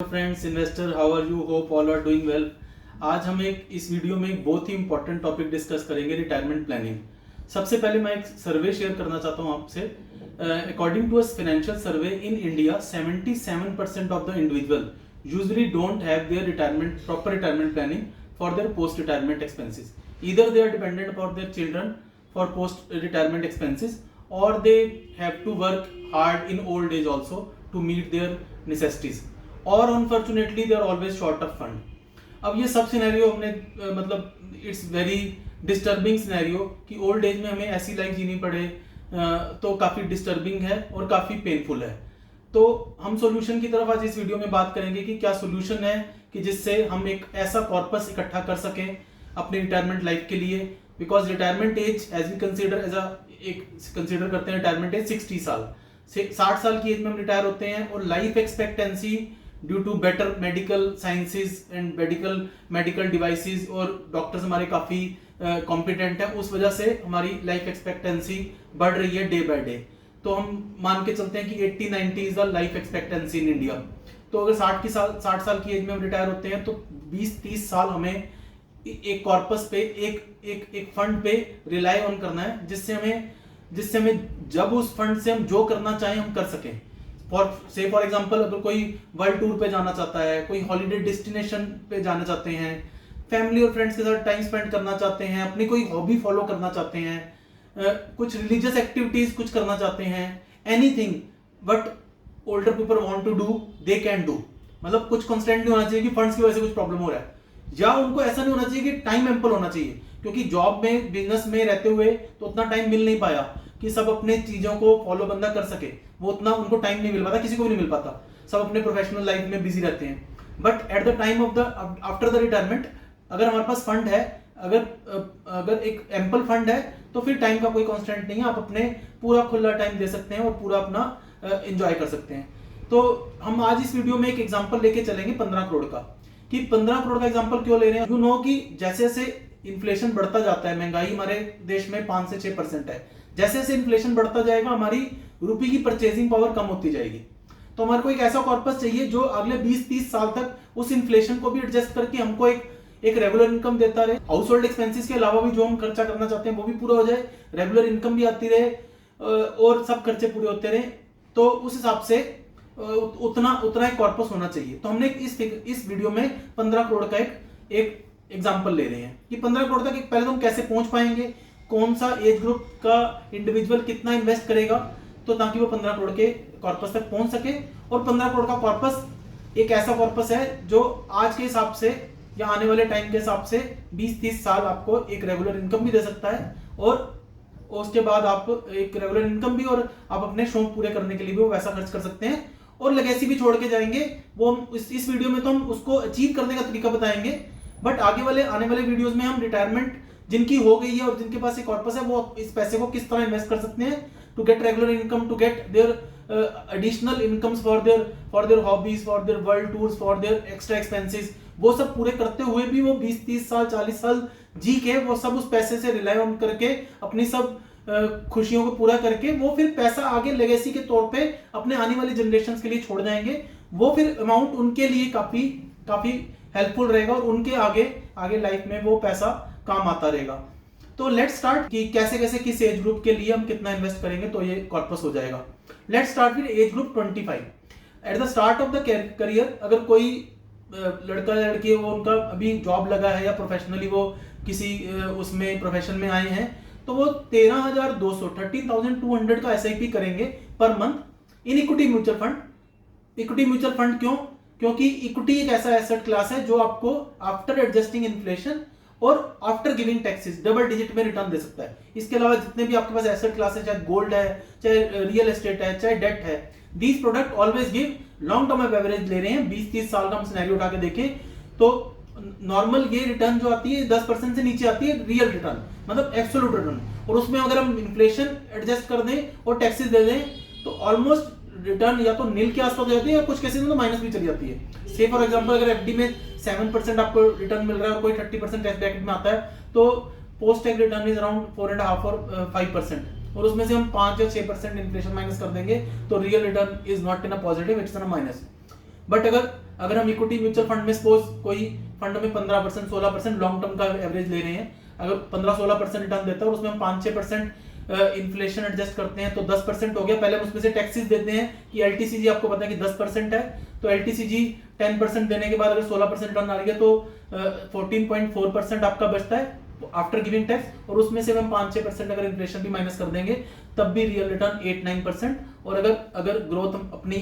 Friends investor, how are you? Hope all are doing well. आज हम इस video में एक बहुत ही इंपॉर्टेंट टॉपिक डिस्कस करेंगे, रिटायरमेंट प्लानिंग। सबसे पहले मैं एक सर्वे शेयर करना चाहता हूं आपसे। According to a financial survey in India 77% of the individual usually don't have their retirement proper retirement planning for their post retirement expenses. Either they are dependent upon their children for post retirement expenses और they have to work hard in old age also to meet their necessities, और unfortunately they are always short of fund. अब ये सब scenario हमने मतलब it's very disturbing scenario कि old age में हमें ऐसी लाइफ जीनी पड़े, तो काफ़ी डिस्टर्बिंग है और काफ़ी पेनफुल है। तो हम सॉल्यूशन की तरफ आज इस वीडियो में बात करेंगे कि क्या सॉल्यूशन है कि जिससे हम एक ऐसा कॉर्पस इकट्ठा कर सकें अपनी रिटायरमेंट लाइफ के लिए। Because retirement age age we consider consider करते हैं रिटायरमेंट एज 60 साल। 60 साल की एज में हम रिटायर होते हैं और life expectancy due to better medical sciences and medical devices और डॉक्टर्स हमारे काफ़ी कॉम्पिटेंट है, उस वजह से हमारी लाइफ एक्सपेक्टेंसी बढ़ रही है डे बाय डे। तो हम मान के चलते हैं कि 80-90 is the life expectancy in India. तो अगर 60 साल की एज में हम रिटायर होते हैं तो 20-30 साल हमें एक कॉर्पस पे एक फंड पे रिलाई ऑन करना है, जिससे हमें जब उस फंड से हम जो करना चाहें हम कर सकें। फॉर एग्जांपल अगर कोई वर्ल्ड टूर पे जाना चाहता है, कोई हॉलीडे डेस्टिनेशन पे जाना चाहते हैं, फैमिली और फ्रेंड्स के साथ टाइम स्पेंड करना चाहते हैं, अपनी कोई हॉबी फॉलो करना चाहते हैं, कुछ रिलीजियस एक्टिविटीज कुछ करना चाहते हैं, anything but older people want to do they can do. मतलब कुछ कंस्टेंट नहीं होना चाहिए कि फंड्स की वजह से कुछ प्रॉब्लम हो रहा है, या उनको ऐसा नहीं होना चाहिए कि टाइम एम्पल होना चाहिए, क्योंकि जॉब में बिजनेस में रहते हुए तो उतना टाइम मिल नहीं पाया कि सब अपने चीजों को फॉलो बंदा कर सके। वो उतना उनको टाइम नहीं मिल पाता, किसी को भी नहीं मिल पाता, सब अपने प्रोफेशनल लाइफ में बिजी रहते हैं। But at the time of the after the retirement अगर हमारे पास फंड है, अगर एक एम्पल फंड है, तो फिर टाइम का कोई कांस्टेंट नहीं है, आप अपने पूरा खुला टाइम दे सकते हैं और पूरा अपना एंजॉय कर सकते हैं। तो हम आज इस वीडियो में एक एग्जांपल लेके चलेंगे 15 करोड़ का। कि 15 करोड़ का एग्जांपल क्यों ले रहे हैं? यू नो कि जैसे जैसे इन्फ्लेशन बढ़ता जाता है, महंगाई हमारे देश में 5 से 6% है, जैसे जैसे इन्फ्लेशन बढ़ता जाएगा हमारी रुपये की परचेजिंग पावर कम होती जाएगी। तो हमारे को एक ऐसा कॉर्पस चाहिए जो अगले 20-30 साल तक उस इन्फ्लेशन को भी एडजस्ट करके हमको एक रेगुलर इनकम देता रहे। हाउस होल्ड एक्सपेंसेस के अलावा भी जो हम खर्चा करना चाहते हैं वो भी पूरा हो जाए, रेगुलर इनकम भी आती रहे और सब खर्चे पूरे होते रहे। तो उस हिसाब से उतना एक कॉर्पस होना चाहिए। तो हमने इस वीडियो में 15 करोड़ का एक एग्जांपल ले रहे हैं कि 15 करोड़ तक पहले तो हम कैसे पहुंच पाएंगे, कौन सा एज ग्रुप का इंडिविजुअल कितना इन्वेस्ट करेगा, तो ताकि वो 15 करोड़ के कॉर्पस तक पहुंच सके। और 15 करोड़ का कॉर्पस एक ऐसा कॉर्पस है जो आज के हिसाब से या आने वाले टाइम के हिसाब से 20-30 साल आपको एक रेगुलर इनकम भी दे सकता है, और उसके बाद आप एक रेगुलर इनकम भी और आप अपने शौक पूरे करने के लिए भी वो वैसा खर्च कर सकते हैं और लेगेसी भी छोड़ के जाएंगे। वो हम इस वीडियो में तो हम उसको अचीव करने का तरीका बताएंगे, बट आने वाले वीडियोस में हम रिटायरमेंट जिनकी हो गई है और जिनके पास एक कॉर्पस है वो इस पैसे को किस तरह इन्वेस्ट कर सकते हैं to get regular income, to get their additional incomes for their hobbies, for their world tours, for their extra expenses. वो सब पूरे करते हुए भी वो 20-30 साल 40 साल जी के वो सब उस पैसे से रिलाई ऑन करके अपनी सब खुशियों को पूरा करके वो फिर पैसा आगे लेगेसी के तौर पे अपने आने वाली जनरेशन के लिए छोड़ जाएंगे। वो फिर अमाउंट उनके लिए काफी हेल्पफुल रहेगा और उनके आगे लाइफ में वो पैसा काम आता रहेगा। तो लेट्स स्टार्ट कि कैसे किस एज ग्रुप के लिए हम कितना इन्वेस्ट करेंगे तो ये कॉर्पस हो जाएगा। Let's start with age group 25। At the start of the career अगर कोई लड़का या लड़की वो उनका अभी जॉब लगा है या प्रोफेशनली वो किसी उसमें प्रोफेशन में आए हैं, तो वो 13,200 का SIP करेंगे per month in equity mutual fund. Equity mutual fund क्यों? क्योंकि इक्विटी एक ऐसा एसेट क्लास है जो आपको आफ्टर एडजस्टिंग इन्फ्लेशन और after giving taxes double digit में रिटर्न दे सकता है। इसके अलावा जितने भी आपके पास एसेट क्लास है, चाहे गोल्ड है, चाहे रियल एस्टेट है, चाहे डेट है, these product always give long term average ले रहे हैं। 20-30 साल का हम सिनेरियो उठा के देखें तो नॉर्मल ये रिटर्न जो आती है 10% से नीचे आती है, रियल रिटर्न मतलब एब्सोल्यूट रिटर्न। और उसमें अगर हम इन्फ्लेशन एडजस्ट कर दें और टैक्सेस दे दें तो ऑलमोस्ट रिटर्न या तो नील के आसपास हो जाती है या कुछ केसेस में तो माइनस भी चली जाती है। से फॉर एग्जांपल अगर एफडी में 7% आपको रिटर्न मिल रहा है और कोई 30% टैक्स ब्रैकेट में आता है तो post tax return is around 4.5 और 5%, और उसमें से हम 5 या 6% इन्फ्लेशन माइनस कर देंगे तो real return is not in a positive, it's in a minus. But अगर अगर हम इक्विटी म्यूचुअल फंड में सपोज कोई फंड में 15% 16% लॉन्ग टर्म का एवरेज ले रहे हैं, अगर 15-16% रिटर्न देता है और उसमें हम 5-6% इन्फ्लेशन एडजस्ट करते हैं तो 10% हो गया। पहले हम उसमें से टैक्सेस देते हैं कि एलटीसीजी आपको पता है कि 10% है, तो एलटीसीजी 10% देने के बाद अगर 16% रिटर्न आ रही है तो 14.4% आपका बचता है आफ्टर गिविंग टैक्स, और उसमें से हम 5-6% अगर इन्फ्लेशन भी माइनस कर देंगे तब भी रियल रिटर्न 8-9%। और अगर ग्रोथ अपनी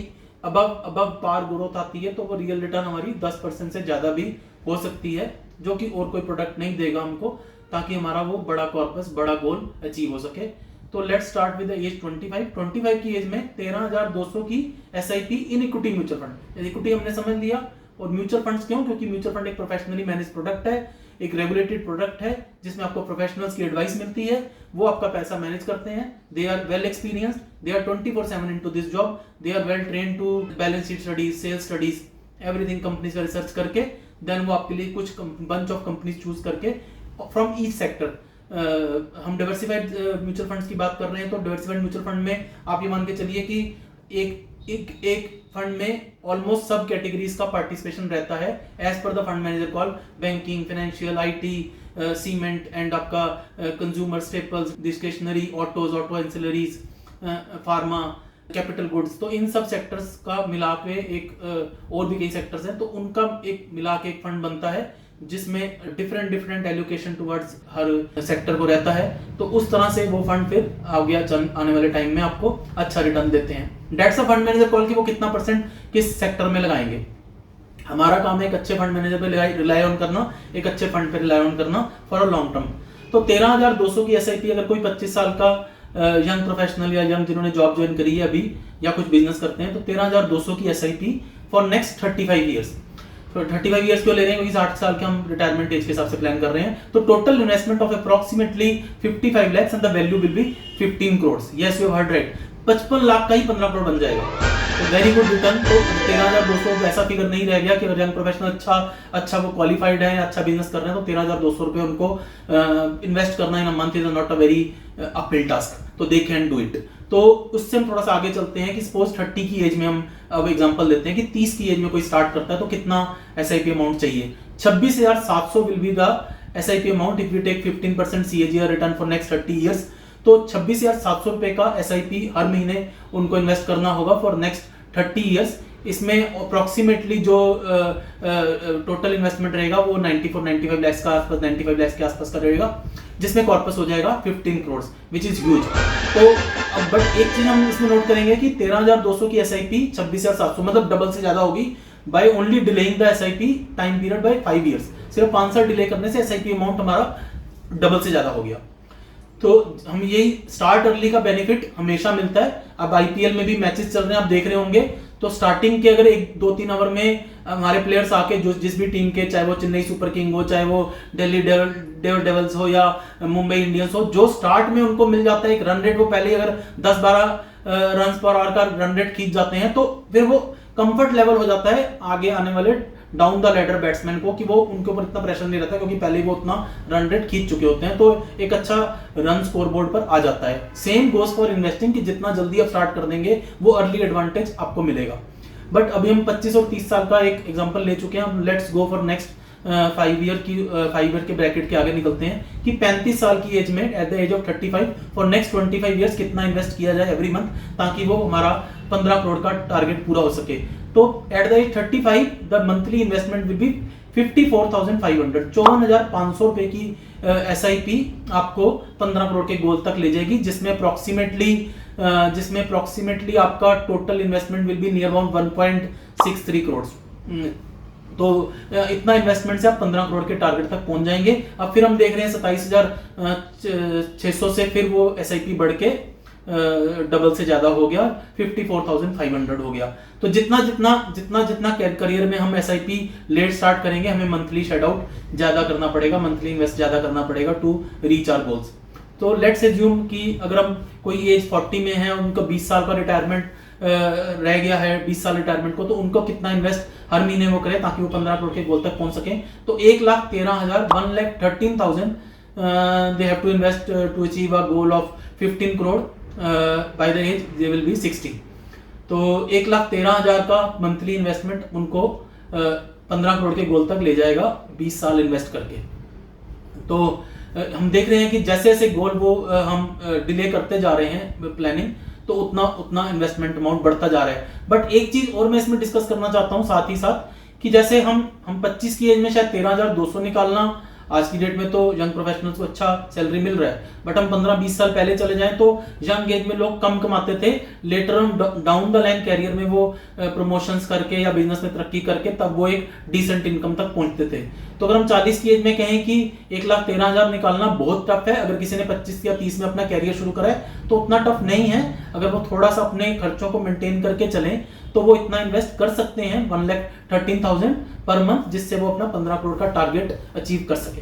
अबव पार ग्रोथ आती है तो वो रियल रिटर्न हमारी 10% से ज्यादा भी हो सकती है, जो कि और कोई प्रोडक्ट नहीं देगा हमको, ताकि हमारा वो बड़ा कॉर्पस, बड़ा गोल अचीव हो सके। तो let's start with the age 25 की एज में 13,200 की SIP in equity mutual fund. Equity हमने समझ लिया, और म्यूचुअल फंड्स क्यों? क्योंकि म्यूचुअल फंड एक प्रोफेशनली मैनेज प्रोडक्ट है, एक रेगुलेटेड प्रोडक्ट है जिसमें आपको प्रोफेशनल्स की एडवाइस मिलती है, वो आपका पैसा मैनेज करते हैं। They are well experienced, they are 24/7 into this job, they are well trained to balance sheet studies, sales studies, everything companies का रिसर्च करके देन वो आपके लिए कुछ बंच ऑफ कंपनीज चूज करके फ्रॉम ईच सेक्टर। हम डाइवर्सिफाइड म्यूचुअल फंड्स की बात कर रहे हैं, तो डाइवर्सिफाइड म्यूचुअल फंड में आप ये मान के चलिए कि एक फंड में ऑलमोस्ट सब कैटेगरीज का पार्टिसिपेशन रहता है as per the fund manager call, banking, financial, IT, cement and आपका consumer staples, discretionary, autos, auto ancillaries, pharma, capital goods. तो इन सब सेक्टर्स का मिला के एक और भी कई सेक्टर्स हैं, तो उनका एक मिला के एक फंड बनता है जिसमें डिफरेंट एलोकेशन टुवर्ड्स हर सेक्टर को रहता है। तो उस तरह से वो फंड फिर आने वाले टाइम में आपको अच्छा रिटर्न देते हैं। Dates a fund manager call की वो कितना परसेंट किस सेक्टर में लगाएंगे। हमारा काम है एक अच्छे फंड मैनेजर पे रिलाई ऑन करना, एक अच्छे फंड पे रिलाई ऑन करना फॉर अ लॉन्ग टर्म। तो 13,200 की एसआईपी अगर कोई 25 साल का यंग प्रोफेशनल या यंग जिन्होंने जॉब ज्वाइन करी है अभी या कुछ बिजनेस करते हैं, तो 13,200 की एसआईपी फॉर नेक्स्ट 35 ईयर्स। तो 35 ईयर्स क्यों ले रहे हैं? क्योंकि 60 साल के हम रिटायरमेंट एज के हिसाब से प्लान कर रहे हैं। तो total investment of approximately 55 lakhs and the value will be 15 crores। Yes you heard right, 55 lakh का ही 15 करोड़ बन जाएगा। तो वेरी गुड रिटर्न। तो 13,200 ऐसा फिगर नहीं रह गया कि अगर यंग प्रोफेशनल अच्छा वो क्वालिफाइड है, अच्छा बिजनेस कर रहे हैं, तो 13,200 रुपए उनको इन्वेस्ट करना in a month is not a very uphill task, तो दे कैन डू इट। तो उससे हम थोड़ा सा आगे चलते हैं कि सपोज 30 की एज में हम अब एग्जांपल देते हैं कि 30 की एज में कोई स्टार्ट करता है तो कितना एसआईपी अमाउंट चाहिए। 26,700 will be the SIP amount if you take 15% CAGR return for next 30 years. तो 26,700 रुपए का एसआईपी हर महीने उनको इन्वेस्ट करना होगा फॉर नेक्स्ट 30 इयर्स। इसमें अप्रोक्सीमेटली जो टोटल इन्वेस्टमेंट रहेगा वो 94-95 लाख का आसपास, 95 लाख के आसपास का रहेगा, जिसमें कॉर्पस हो जाएगा 15 करोड़ विच इज ह्यूज। तो अब बट एक चीज हम इसमें नोट करेंगे कि 13,200 की एसआईपी 26,700 मतलब डबल से ज्यादा होगी by only delaying the SIP time period by 5 years. सिर्फ 5 साल डिले करने से एसआईपी अमाउंट हमारा डबल से ज्यादा हो गया। तो हम यही स्टार्ट अर्ली का बेनिफिट हमेशा मिलता है। अब आईपीएल में भी मैचेस चल रहे हैं, आप देख रहे होंगे, तो स्टार्टिंग के अगर 1-2-3 ओवर में हमारे प्लेयर्स आके जो जिस भी टीम के, चाहे वो चेन्नई सुपर किंग हो, चाहे वो दिल्ली डेविल्स हो या मुंबई इंडियंस हो, जो स्टार्ट में उनको मिल जाता है एक रन रेट, वो पहले अगर 10-12 रन पर आवर का रन रेट खींच जाते हैं, तो फिर वो कंफर्ट लेवल हो जाता है आगे आने वाले डाउन द लैडर बैट्समैन को, कि वो उनके ऊपर इतना प्रेशर नहीं रहता क्योंकि पहले वो उतना रन रेट खींच चुके होते हैं, तो एक अच्छा रन स्कोर बोर्ड पर आ जाता है। सेम गोज फॉर इन्वेस्टिंग, कि जितना जल्दी आप स्टार्ट कर देंगे वो अर्ली एडवांटेज आपको मिलेगा। बट अभी हम 25 और 30 साल का एक एग्जांपल ले चुके हैं, let's go for next 5 year के ब्रैकेट के आगे निकलते हैं कि 35 साल की एज में at the age of 35 for next 25 years कितना इन्वेस्ट किया जाए एवरी मंथ, ताकि वो हमारा 15 करोड़ का टारगेट पूरा हो सके। तो at the age 35 the monthly investment will be 54,500, 54,500 रुपए की एसआईपी आपको 15 करोड़ के गोल तक ले जाएगी, जिसमें अप्रोक्सीमेटली आपका total investment will be near about 1.63 crore. तो इतना इन्वेस्टमेंट से आप 15 करोड़ के टारगेट तक पहुंच जाएंगे। अब फिर हम देख रहे हैं 27,600 से फिर वो एसआईपी बढ़ के डबल से ज्यादा हो गया, 54,500 हो गया। तो जितना करियर में हम एसआईपी लेट स्टार्ट करेंगे, हमें मंथली शेड आउट ज्यादा करना पड़ेगा, मंथली इन्वेस्ट ज्यादा करना पड़ेगा टू रीच आवर गोल्स। तो लेट्स एज्यूम कि अगर हम कोई एज 40 में है, उनका 20 साल का रिटायरमेंट रह गया है, 20 साल रिटायरमेंट को, तो उनको कितना इन्वेस्ट हर महीने वो करें ताकि वो 15 करोड़ के गोल तक पहुंच सके। तो 1,13,000 they have to invest to achieve a goal of 15 crore by the age they will be 60। तो 1,13,000 का मंथली इन्वेस्टमेंट उनको 15 करोड़ के गोल तक ले जाएगा 20 साल इन्वेस्ट करके। तो हम देख रहे हैं कि जैसे जैसे गोल वो हम डिले करते जा रहे हैं प्लानिंग, तो उतना उतना इन्वेस्टमेंट अमाउंट बढ़ता जा रहा है। बट एक चीज और मैं इसमें डिस्कस करना चाहता हूं साथ ही साथ, कि जैसे हम 25 की एज में शायद 13,200 निकालना, आज की डेट में तो यंग प्रोफेशनल्स को अच्छा सैलरी मिल रहा है, बट हम 15-20 साल पहले चले जाएं तो यंग एज में लोग कम कमाते थे, later on down the line career में वो प्रमोशंस करके या बिजनेस में तरक्की करके तब वो एक डिसेंट इनकम तक पहुंचते थे। तो अगर हम 40 की एज में कहें कि 1,13,000 निकालना बहुत टफ है, अगर किसी ने 25 या 30 में अपना कैरियर शुरू करा है तो उतना टफ नहीं है। अगर वो थोड़ा सा अपने खर्चों को मेंटेन करके चलें तो वो इतना इन्वेस्ट कर सकते हैं 1,13,000 पर मंथ, जिससे वो अपना 15 करोड़ का टारगेट अचीव कर सके।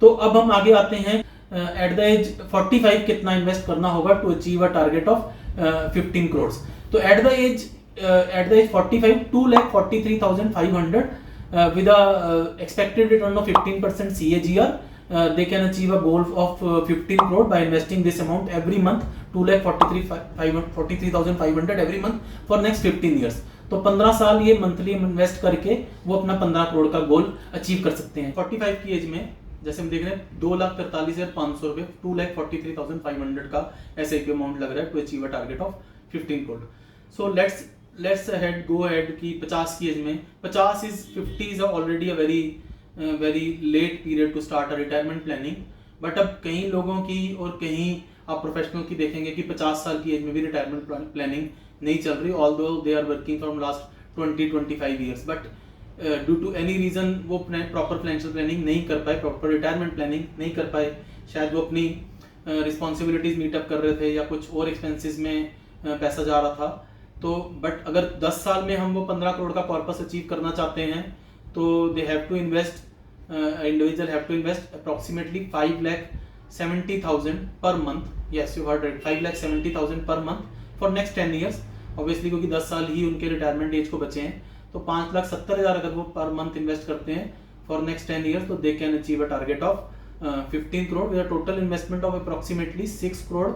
तो अब हम आगे आते हैं, एट द एज 45 कितना इन्वेस्ट करना होगा to achieve a target of 15 crore. तो at the age 45, 2,43,500 with a expected return of 15% CAGR, they can achieve a goal of 15 crore by investing this amount every month, 2,43,500 every month for next 15 years। तो 15 साल ये monthly invest करके वो अपना 15 करोड़ का goal achieve कर सकते हैं। 45 की एज में जैसे हम देख रहे हैं 2,43,500 रुपए, 2,43,500 का SIP अमाउंट लग रहा है to achieve a target of 15 crore. So let's go ahead कि 50 की एज में, 50 is already a very late period to start a retirement planning. But अब कई लोगों की और कहीं आप प्रोफेशनल की देखेंगे कि 50 साल की एज में भी रिटायरमेंट प्लानिंग नहीं चल रही, although they are working from last 20-25 years, but due to any reason वो प्रॉपर फाइनेंशियल प्लानिंग नहीं कर पाए, प्रॉपर रिटायरमेंट प्लानिंग नहीं कर पाए। शायद वो अपनी रिस्पॉन्सिबिलिटीज मीटअप कर रहे थे या कुछ और एक्सपेंसेस में पैसा जा रहा था। तो बट अगर 10 साल में हम वो 15 करोड़ का कॉर्पस अचीव करना चाहते हैं तो they have to invest, individual have to invest approximately 5,70,000 per month. Yes you heard right, 5,70,000 per month for next 10 years. Obviously क्योंकि 10 साल ही उनके रिटायरमेंट एज को बचे हैं, तो 5,70,000 अगर वो पर मंथ इन्वेस्ट करते हैं फॉर नेक्स्ट 10 ईयर्स तो they can achieve a target of 15 crore with a total investment of approximately 6 crore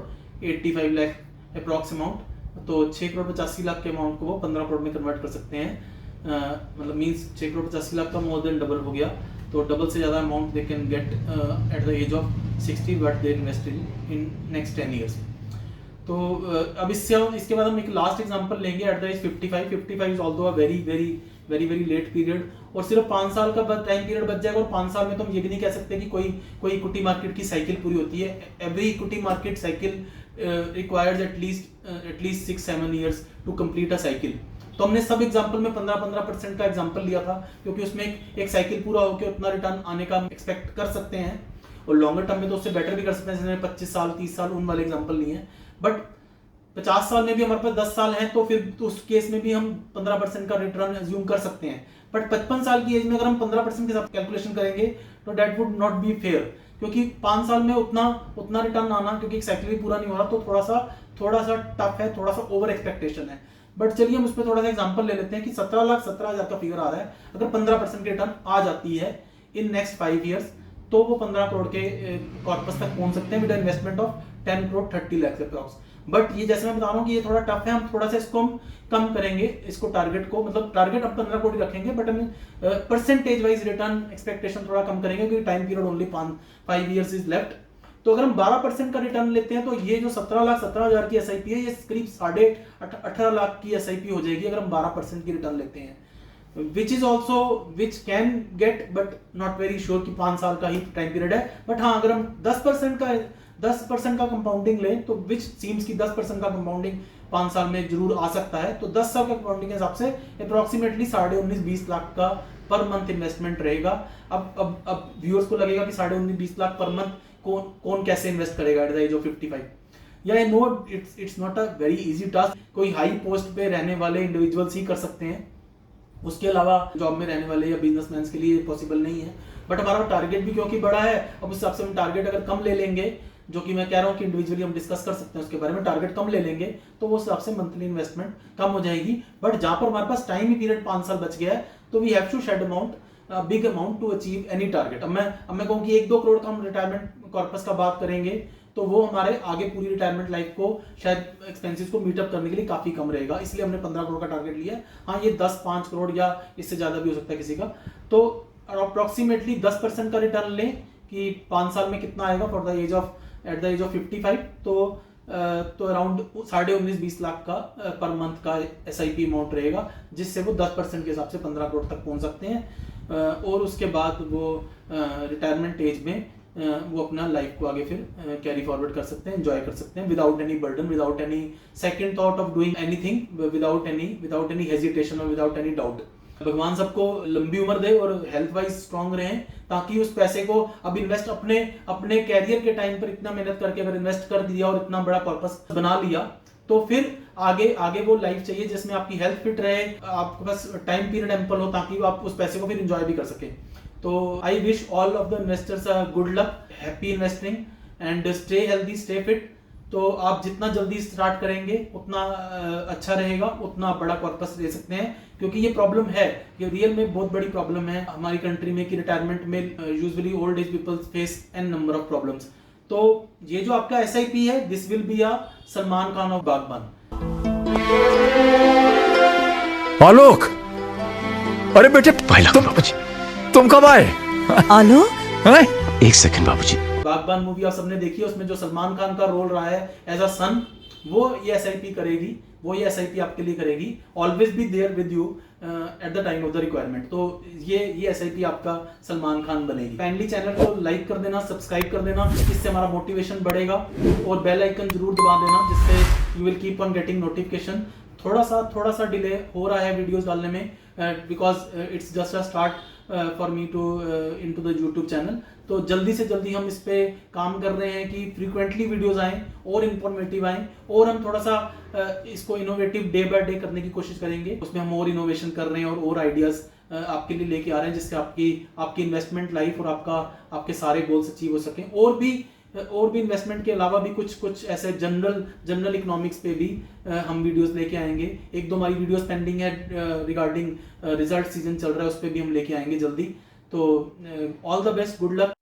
85 lakh approx amount. तो 6 करोड़ 85 लाख के अमाउंट को वो 15 करोड़ में कन्वर्ट कर सकते हैं। मतलब मीन्स 6 करोड़ 85 लाख का मोर देन डबल हो गया, तो डबल से ज़्यादा amount they can get at the age of 60 but they invest in next 10 years. तो अब इसके बाद हम एक लास्ट एग्जांपल लेंगे at the age 55 is although a very late period, और सिर्फ 5 साल का टाइम पीरियड बच जाएगा। और 5 साल में तो हम ये भी नहीं कह सकते कि कोई इक्विटी मार्केट की साइकिल पूरी होती है। Every equity market cycle requires at least 6-7 years to complete a cycle. तो हमने सब एग्जांपल में 15% का एग्जांपल लिया था, क्योंकि उसमें एक साइकिल पूरा होकर उतना रिटर्न आने का एक्सपेक्ट कर सकते हैं, और लॉन्गर टर्म में तो उससे बेटर भी कर सकते हैं, जैसे 25 साल 30 साल उन वाले एग्जांपल लिए हैं। बट 50 साल में भी हमारे पास 10 साल हैं, तो फिर तो उस केस में भी हम 15% का रिटर्न अज्यूम कर सकते हैं। बट 55 साल की एज में अगर हम 15% के साथ कैलकुलेशन करेंगे तो that would not be fair, क्योंकि 5 साल में उतना रिटर्न आना, क्योंकि एक साइकिल भी पूरा नहीं हो रहा, तो थोड़ा सा टफ है, थोड़ा सा ओवर एक्सपेक्टेशन है। बट चलिए हम उस पर थोड़ा सा एग्जांपल ले लेते हैं कि 17,17,000 का फिगर आ रहा है। अगर 15% की रिटर्न आ जाती है इन नेक्स्ट 5 ईयर्स तो वो 15 करोड़ के कॉर्पस तक पहुंच सकते हैं with investment of 10 crore 30 lakh approx. But ये जैसे मैं बता रहा हूँ कि ये थोड़ा टफ है, हम थोड़ा सा इसको हम कम करेंगे, इसको टारगेट को, मतलब टारगेट हम 15 करोड़ रखेंगे, बट हम परसेंटेज वाइज रिटर्न एक्सपेक्टेशन थोड़ा कम करेंगे, क्योंकि time period only 5 years is left. तो अगर हम 12% का रिटर्न लेते हैं तो ये जो 17,17,000 की SIP है, ये करीब 18.5 लाख की SIP हो जाएगी अगर हम 12% की रिटर्न लेते हैं, which can get, but not very sure कि 5 साल का ही टाइम पीरियड है। बट हाँ, अगर हम 10% का कंपाउंडिंग लें तो विच सीम्स की 10% का कंपाउंडिंग 5 साल में जरूर आ सकता है, तो 10 साल का कंपाउंडिंग के हिसाब से अप्रोक्सीमेटली 19.5-20 लाख का पर मंथ इन्वेस्टमेंट रहेगा। अब व्यूअर्स को लगेगा कि 19.5-20 लाख पर मंथ कौन कैसे इन्वेस्ट करेगा एट द एज ऑफ 55। या I know it's not a very easy task, कोई हाई पोस्ट पे रहने वाले इंडिविजुअल्स ही कर सकते हैं, उसके अलावा जॉब में रहने वाले या बिजनेसमैन के लिए पॉसिबल नहीं है। बट हमारा टारगेट भी क्योंकि बड़ा है, अब उस हिसाब से हम टारगेट अगर कम ले लेंगे, जो कि मैं कह रहा हूँ कि इंडिविजुअली हम डिस्कस कर सकते हैं उसके बारे में, टारगेट कम ले लेंगे तो वो हिसाब से मंथली इन्वेस्टमेंट कम हो जाएगी। बट जहां पर हमारे पास टाइम पीरियड 5 साल बच गया है तो we have to shed amount big amount to achieve any target. अब मैं कहूँ कि 1-2 करोड़ का हम रिटायरमेंट कॉर्पस का बात करेंगे तो वो हमारे आगे पूरी रिटायरमेंट लाइफ को शायद एक्सपेंसेस को मीटअप करने के लिए काफी कम रहेगा, इसलिए हमने 15 करोड़ का टारगेट लिया है। हाँ, ये 10-5 करोड़ या इससे ज्यादा भी हो सकता है किसी का। तो अप्रोक्सीमेटली 10% का रिटर्न लें कि 5 साल में कितना आएगा for the age of at the age of 55, तो अराउंड 19.5-20 लाख का पर मंथ का SIP अमाउंट रहेगा, जिससे वो 10% के हिसाब से 15 करोड़ तक पहुंच सकते हैं। और उसके बाद वो रिटायरमेंट एज में वो अपना लाइफ को आगे फिर कैरी फॉरवर्ड कर सकते हैं, एंजॉय कर सकते हैं without any burden, without any second thought of doing anything, without any hesitation और विदाउट एनी डाउट। भगवान सबको लंबी उम्र दे और हेल्थ वाइज स्ट्रांग रहें, ताकि उस पैसे को अब इन्वेस्ट अपने कैरियर के टाइम पर इतना मेहनत करके अगर इन्वेस्ट कर दिया और इतना बड़ा पर्पस बना लिया, तो फिर आगे वो लाइफ चाहिए जिसमें आपकी हेल्थ फिट रहे, आपके पास टाइम पीरियड एम्पल हो, ताकि आप उस पैसे को फिर एंजॉय भी कर सके। तो I wish all of the investors good luck, happy investing and stay healthy, stay fit. तो आप जितना जल्दी स्टार्ट करेंगे उतना अच्छा रहेगा, उतना बड़ा पर्पस ले सकते हैं, क्योंकि ये प्रॉब्लम है, ये रियल में बहुत बड़ी प्रॉब्लम है हमारी कंट्री में कि रिटायरमेंट में usually old age people face N number of problems. तो ये जो आपका SIP है, this will be a Salman Khan of बागबान। आलोक, अरे बेटे तुम कब आए? आलोक, एक सेकंड बाबूजी। बागबान मूवी आप सबने देखी है, उसमें जो सलमान खान का रोल रहा है एज अ सन, वो ये SIP करेगी, वो ये SIP आपके लिए करेगी, always be there with you at the time of the requirement. तो ये SIP आपका सलमान खान बनेगी। काइंडली चैनल को लाइक कर देना, सब्सक्राइब कर देना, इससे हमारा मोटिवेशन बढ़ेगा, और बेल आइकन जरूर दबा देना, जिससे you will keep on getting notification. थोड़ा सा डिले हो रहा है वीडियोस डालने में, because it's just a start for me to into the YouTube channel. तो जल्दी से जल्दी हम इस पे काम कर रहे हैं कि फ्रीक्वेंटली वीडियोस आएं और इंफॉर्मेटिव आएं, और हम थोड़ा सा इसको इनोवेटिव डे बाय डे करने की कोशिश करेंगे। उसमें हम और इनोवेशन कर रहे हैं और आइडियाज आपके लिए लेके आ रहे हैं, जिससे आपकी इन्वेस्टमेंट लाइफ और आपके सारे गोल्स अचीव हो सकें। और भी इन्वेस्टमेंट के अलावा भी कुछ ऐसे जनरल इकोनॉमिक्स पे भी हम वीडियोस लेके आएंगे। 1-2 हमारी वीडियोस पेंडिंग है रिगार्डिंग रिजल्ट सीजन चल रहा है, उस पर भी हम लेके आएंगे जल्दी। तो all the best, good luck.